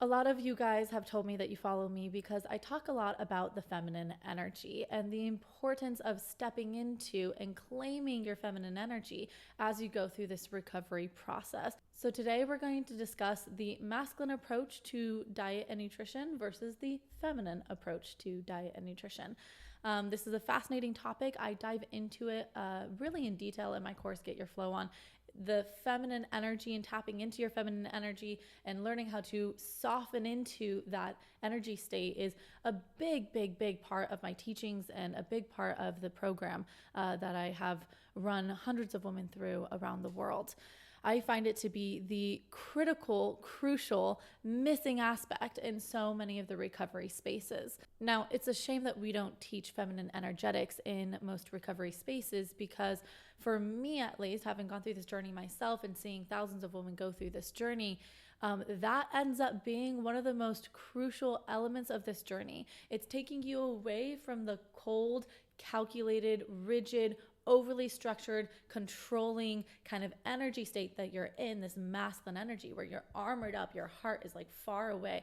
A lot of you guys have told me that you follow me because I talk a lot about the feminine energy and the importance of stepping into and claiming your feminine energy as you go through this recovery process. So today we're going to discuss the masculine approach to diet and nutrition versus the feminine approach to diet and nutrition. This is a fascinating topic. I dive into it really in detail in my course, Get Your Flow On. The feminine energy and tapping into your feminine energy and learning how to soften into that energy state is a big part of my teachings and a big part of the program that I have run hundreds of women through around the world. I find it to be the crucial, missing aspect in so many of the recovery spaces. Now, it's a shame that we don't teach feminine energetics in most recovery spaces because for me, at least, having gone through this journey myself and seeing thousands of women go through this journey, that ends up being one of the most crucial elements of this journey. It's taking you away from the cold, calculated, rigid, overly structured, controlling kind of energy state that you're in, this masculine energy where you're armored up, your heart is like far away.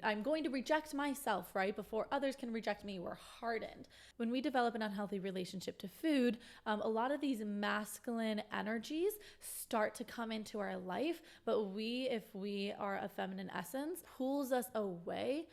I'm going to reject myself, right? Before others can reject me, we're hardened. When we develop an unhealthy relationship to food, a lot of these masculine energies start to come into our life, but if we are a feminine essence, pulls us away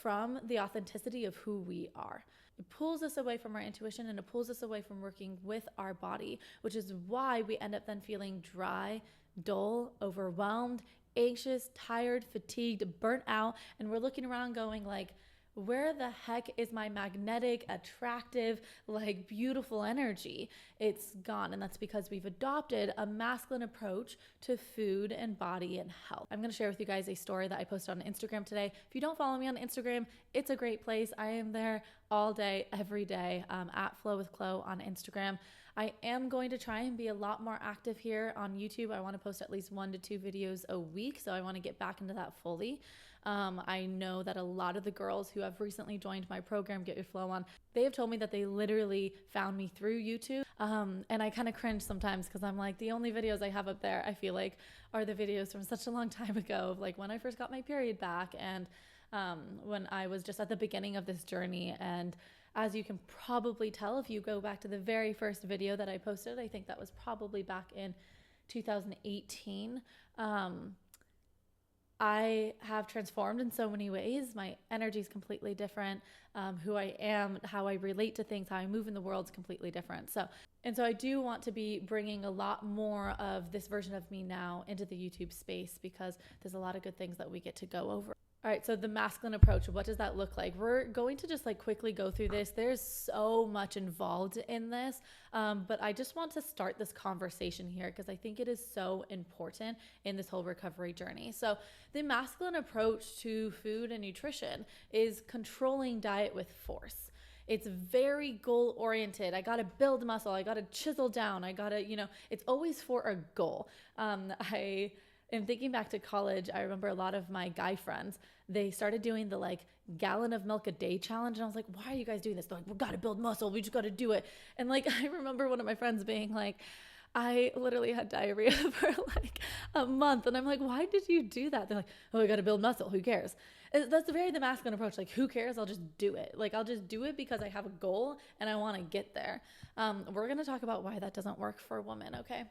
from the authenticity of who we are. It pulls us away from our intuition and it pulls us away from working with our body, which is why we end up then feeling dry, dull, overwhelmed, anxious, tired, fatigued, burnt out. And we're looking around going like, where the heck is my magnetic, attractive, like beautiful energy? It's gone. And that's because we've adopted a masculine approach to food and body and health. I'm going to share with you guys a story that I posted on Instagram today. If you don't follow me on Instagram, it's a great place. I am there all day, every day, at Flow with Chloe on Instagram. I am going to try and be a lot more active here on YouTube. I want to post at least 1 to 2 videos a week. So I want to get back into that fully. I know that a lot of the girls who have recently joined my program, Get Your Flow On, they have told me that they literally found me through YouTube. And I kind of cringe sometimes because I'm like, the only videos I have up there, I feel like, are the videos from such a long time ago, like when I first got my period back and when I was just at the beginning of this journey. And as you can probably tell, if you go back to the very first video that I posted, I think that was probably back in 2018. I have transformed in so many ways. My energy is completely different. Who I am, how I relate to things, how I move in the world is completely different. So I do want to be bringing a lot more of this version of me now into the YouTube space because there's a lot of good things that we get to go over. All right, so the masculine approach, what does that look like? We're going to just like quickly go through this. There's so much involved in this, but I just want to start this conversation here because I think it is so important in this whole recovery journey. So the masculine approach to food and nutrition is controlling diet with force. It's very goal oriented. I got to build muscle. I got to chisel down. I got to, it's always for a goal. And thinking back to college, I remember a lot of my guy friends, they started doing the like gallon of milk a day challenge. And I was like, why are you guys doing this? They're like, we got to build muscle. We just got to do it. And like, I remember one of my friends being like, I literally had diarrhea for like a month. And I'm like, why did you do that? They're like, oh, I got to build muscle. Who cares? That's the masculine approach. Like, who cares? I'll just do it. Like, I'll just do it because I have a goal and I want to get there. We're going to talk about why that doesn't work for women. Okay.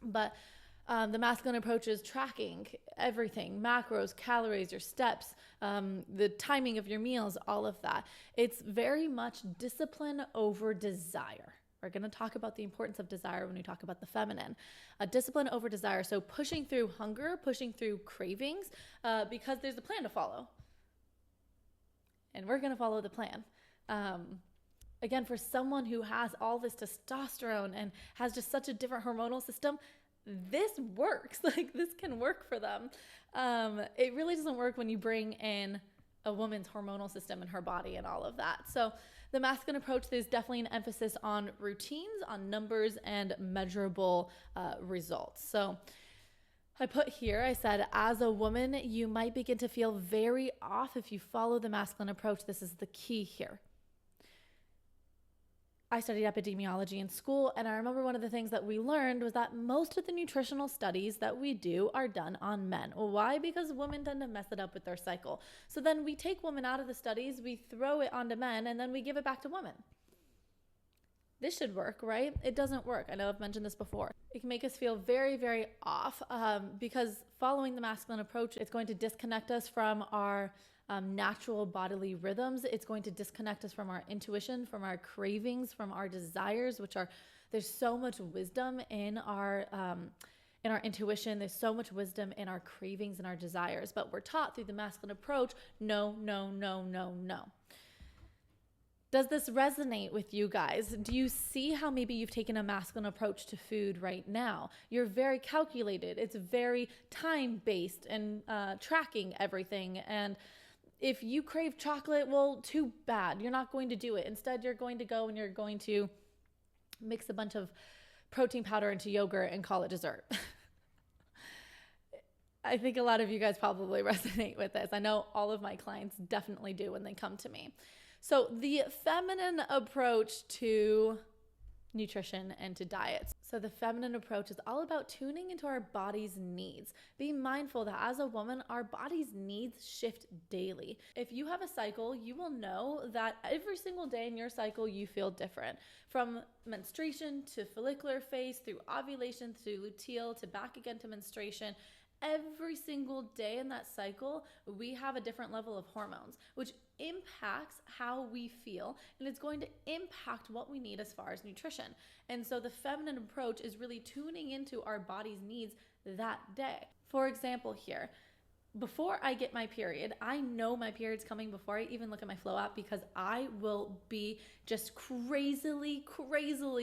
But the masculine approach is tracking everything, macros, calories, your steps, the timing of your meals, all of that. It's very much discipline over desire. We're going to talk about the importance of desire when we talk about the feminine. Discipline over desire. So pushing through hunger, pushing through cravings, because there's a plan to follow. And we're going to follow the plan. Again, for someone who has all this testosterone and has just such a different hormonal system, this works. Like, this can work for them. It really doesn't work when you bring in a woman's hormonal system and her body and all of that. So the masculine approach, there's definitely an emphasis on routines, on numbers, and measurable results. So I put here, I said, as a woman, you might begin to feel very off if you follow the masculine approach. This is the key here. I studied epidemiology in school, and I remember one of the things that we learned was that most of the nutritional studies that we do are done on men. Why? Because women tend to mess it up with their cycle. So then we take women out of the studies, we throw it onto men, and then we give it back to women. This should work, right? It doesn't work. I know I've mentioned this before. It can make us feel very, very off because following the masculine approach, it's going to disconnect us from our natural bodily rhythms. It's going to disconnect us from our intuition, from our cravings, from our desires, there's so much wisdom in our intuition. There's so much wisdom in our cravings and our desires, but we're taught through the masculine approach, no, no, no, no, no. Does this resonate with you guys? Do you see how maybe you've taken a masculine approach to food right now? You're very calculated. It's very time-based and tracking everything. And if you crave chocolate, well, too bad. You're not going to do it. Instead, you're going to go and you're going to mix a bunch of protein powder into yogurt and call it dessert. I think a lot of you guys probably resonate with this. I know all of my clients definitely do when they come to me. So the feminine approach to nutrition and to diets. So the feminine approach is all about tuning into our body's needs. Be mindful that as a woman, our body's needs shift daily. If you have a cycle, you will know that every single day in your cycle, you feel different. From menstruation to follicular phase, through ovulation, through luteal, to back again to menstruation, every single day in that cycle, we have a different level of hormones, which impacts how we feel, and it's going to impact what we need as far as nutrition. And so the feminine approach is really tuning into our body's needs that day. For example, here, before I get my period, I know my period's coming before I even look at my Flow app, because I will be just crazily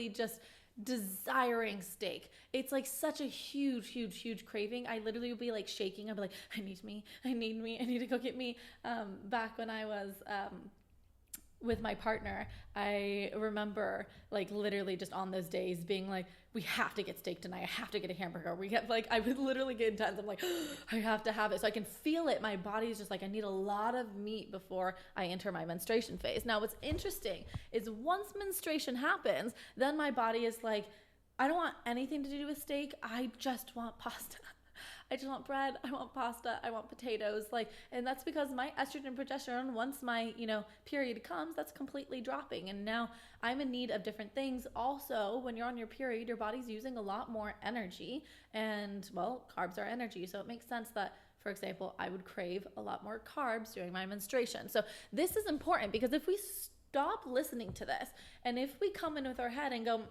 just desiring steak. It's like such a huge craving. I literally would be like shaking. I'd be like, I need to go get me. Back when I was with my partner, I remember like literally just on those days being like, we have to get steak tonight. I have to get a hamburger. I would literally get intense. I'm like, I have to have it. So I can feel it. My body's just like, I need a lot of meat before I enter my menstruation phase. Now, what's interesting is once menstruation happens, then my body is like, I don't want anything to do with steak. I just want pasta. I just want bread. I want pasta. I want potatoes. And that's because my estrogen and progesterone, once my, period comes, that's completely dropping. And now I'm in need of different things. Also, when you're on your period, your body's using a lot more energy, and well, carbs are energy. So it makes sense that, for example, I would crave a lot more carbs during my menstruation. So this is important, because if we stop listening to this, and if we come in with our head and go,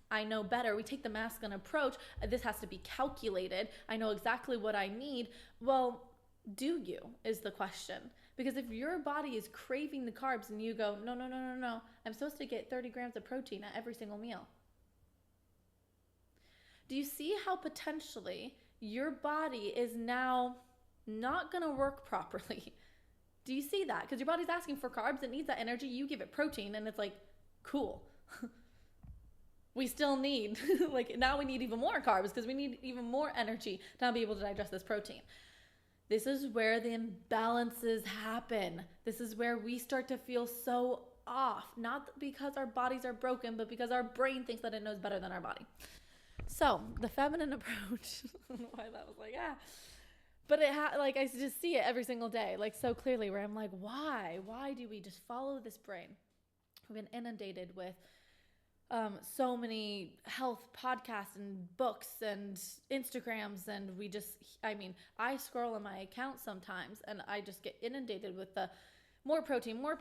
I know better, we take the masculine approach, this has to be calculated, I know exactly what I need. Well, do you, is the question. Because if your body is craving the carbs and you go, no, I'm supposed to get 30 grams of protein at every single meal. Do you see how potentially your body is now not going to work properly? Do you see that? Because your body's asking for carbs, it needs that energy, you give it protein, and it's like, cool. We still need, now we need even more carbs, because we need even more energy to not be able to digest this protein. This is where the imbalances happen. This is where we start to feel so off, not because our bodies are broken, but because our brain thinks that it knows better than our body. So the feminine approach, I don't know why that was but I just see it every single day, so clearly, where I'm like, why do we just follow this brain? We've been inundated with so many health podcasts and books and Instagrams, and I scroll on my account sometimes and I just get inundated with the more protein, and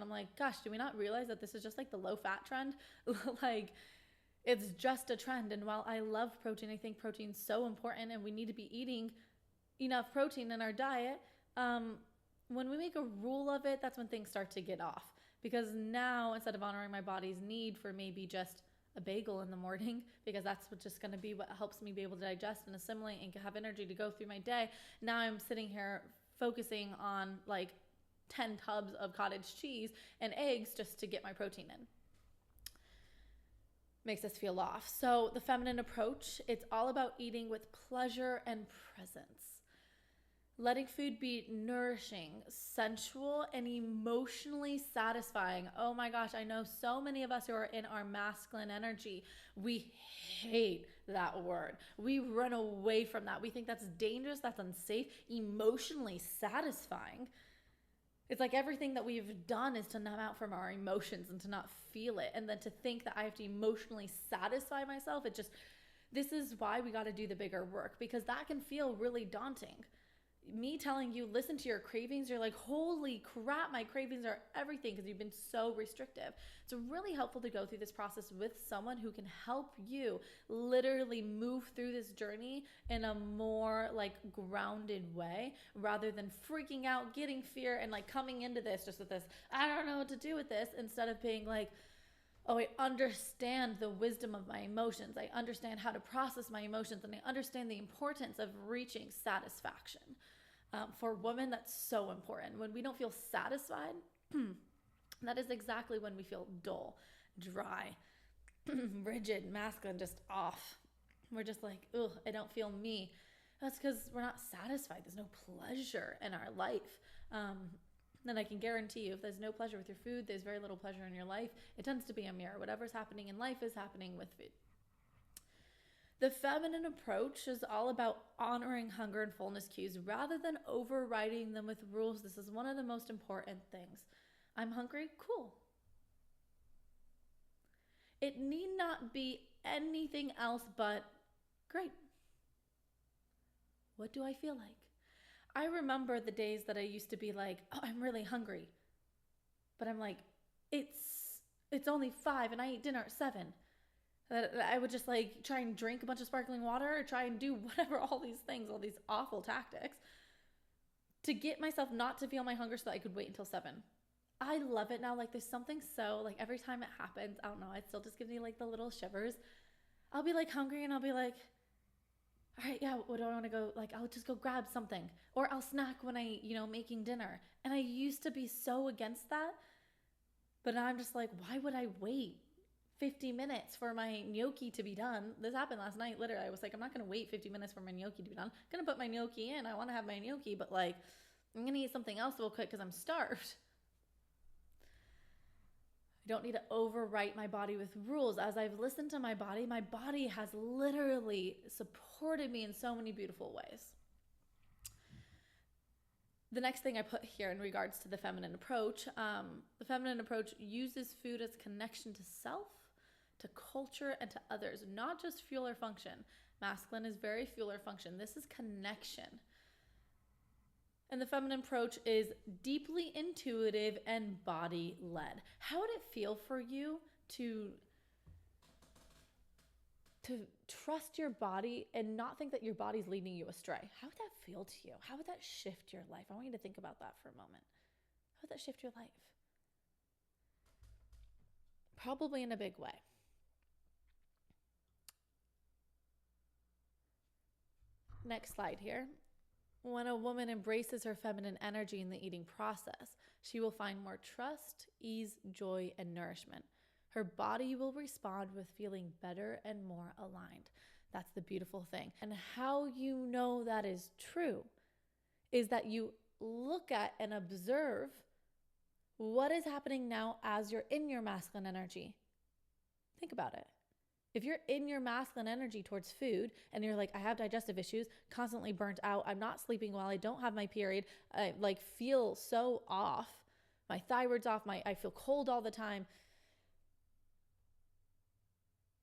I'm like, gosh, do we not realize that this is just the low fat trend? It's just a trend. And while I love protein, I think protein's so important and we need to be eating enough protein in our diet. When we make a rule of it, that's when things start to get off. Because now, instead of honoring my body's need for maybe just a bagel in the morning, because that's just going to be what helps me be able to digest and assimilate and have energy to go through my day, now I'm sitting here focusing on 10 tubs of cottage cheese and eggs just to get my protein in. Makes us feel off. So the feminine approach, it's all about eating with pleasure and presence. letting food be nourishing, sensual, and emotionally satisfying. Oh my gosh, I know so many of us who are in our masculine energy, we hate that word. We run away from that. We think that's dangerous, that's unsafe, emotionally satisfying. It's like everything that we've done is to numb out from our emotions and to not feel it. And then to think that I have to emotionally satisfy myself, this is why we got to do the bigger work, because that can feel really daunting. Me telling you, listen to your cravings, you're like, holy crap, my cravings are everything, because you've been so restrictive. It's really helpful to go through this process with someone who can help you literally move through this journey in a more like grounded way, rather than freaking out, getting fear, and like coming into this just with this, I don't know what to do with this, instead of being like, oh, I understand the wisdom of my emotions. I understand how to process my emotions, and I understand the importance of reaching satisfaction. For women, that's so important. When we don't feel satisfied, that is exactly when we feel dull, dry, rigid, masculine, just off. We're just like, ugh, I don't feel me. That's because we're not satisfied. There's no pleasure in our life. Then I can guarantee you, if there's no pleasure with your food, there's very little pleasure in your life. It tends to be a mirror. Whatever's happening in life is happening with food. The feminine approach is all about honoring hunger and fullness cues rather than overriding them with rules. This is one of the most important things. I'm hungry? Cool. It need not be anything else but great. What do I feel like? I remember the days that I used to be like, oh, I'm really hungry. But I'm like, it's only 5 and I eat dinner at 7. That I would just like try and drink a bunch of sparkling water or try and do whatever, all these things, all these awful tactics to get myself not to feel my hunger so that I could wait until 7. I love it now. Like there's something so like every time it happens, I don't know, it still just gives me like the little shivers. I'll be like hungry and I'll be like, all right, yeah, what do I want to go? Like, I'll just go grab something, or I'll snack when making dinner. And I used to be so against that, but now I'm just like, why would I wait 50 minutes for my gnocchi to be done? This happened last night. Literally, I was like, I'm not going to wait 50 minutes for my gnocchi to be done. I'm going to put my gnocchi in. I want to have my gnocchi, but like, I'm going to eat something else real quick because I'm starved. I don't need to overwrite my body with rules. As I've listened to my body has literally supported me in so many beautiful ways. The next thing I put here in regards to the feminine approach uses food as connection to self, to culture, and to others, not just fuel or function. Masculine is very fuel or function. This is connection. And the feminine approach is deeply intuitive and body-led. How would it feel for you to trust your body and not think that your body's leading you astray? How would that feel to you? How would that shift your life? I want you to think about that for a moment. How would that shift your life? Probably in a big way. Next slide here. When a woman embraces her feminine energy in the eating process, she will find more trust, ease, joy, and nourishment. Her body will respond with feeling better and more aligned. That's the beautiful thing. And how you know that is true is that you look at and observe what is happening now as you're in your masculine energy. Think about it. If you're in your masculine energy towards food and you're like, I have digestive issues, constantly burnt out, I'm not sleeping well, I don't have my period, I feel so off, my thyroid's off, I feel cold all the time.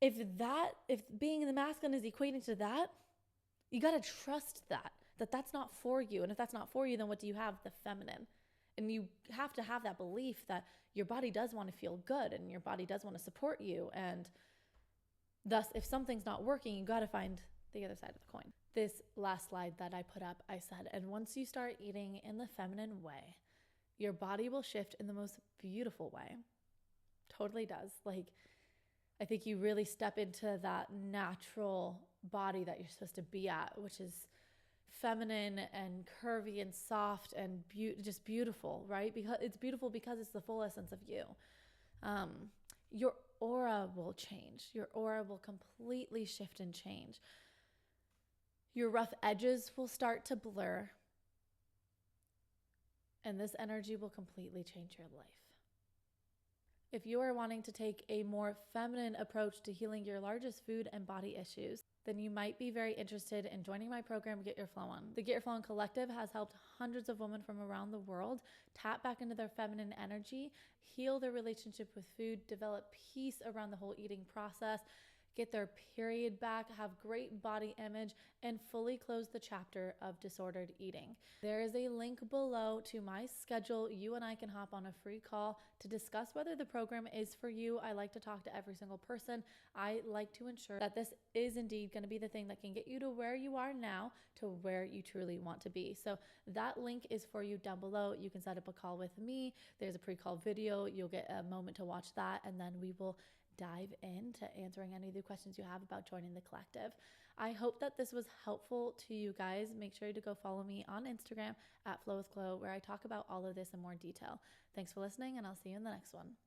If being in the masculine is equating to that, you got to trust that that's not for you. And if that's not for you, then what do you have? The feminine. And you have to have that belief that your body does want to feel good and your body does want to support you. And thus, if something's not working, you got to find the other side of the coin. This last slide that I put up, I said, and once you start eating in the feminine way, your body will shift in the most beautiful way. Totally does. I think you really step into that natural body that you're supposed to be at, which is feminine and curvy and soft and just beautiful, right? Because it's beautiful because it's the full essence of you. Your aura will change. Your aura will completely shift and change. Your rough edges will start to blur. and this energy will completely change your life. If you are wanting to take a more feminine approach to healing your largest food and body issues, then you might be very interested in joining my program, Get Your Flow On. The Get Your Flow On Collective has helped hundreds of women from around the world tap back into their feminine energy, heal their relationship with food, develop peace around the whole eating process, get their period back, have great body image, and fully close the chapter of disordered eating. There is a link below to my schedule. You and I can hop on a free call to discuss whether the program is for you. I like to talk to every single person. I like to ensure that this is indeed going to be the thing that can get you to where you are now to where you truly want to be. So that link is for you down below. You can set up a call with me. There's a pre-call video. You'll get a moment to watch that, and then we will dive into answering any of the questions you have about joining the collective. I hope that this was helpful to you guys. Make sure to go follow me on Instagram at Flow with Chloe, where I talk about all of this in more detail. Thanks for listening, and I'll see you in the next one.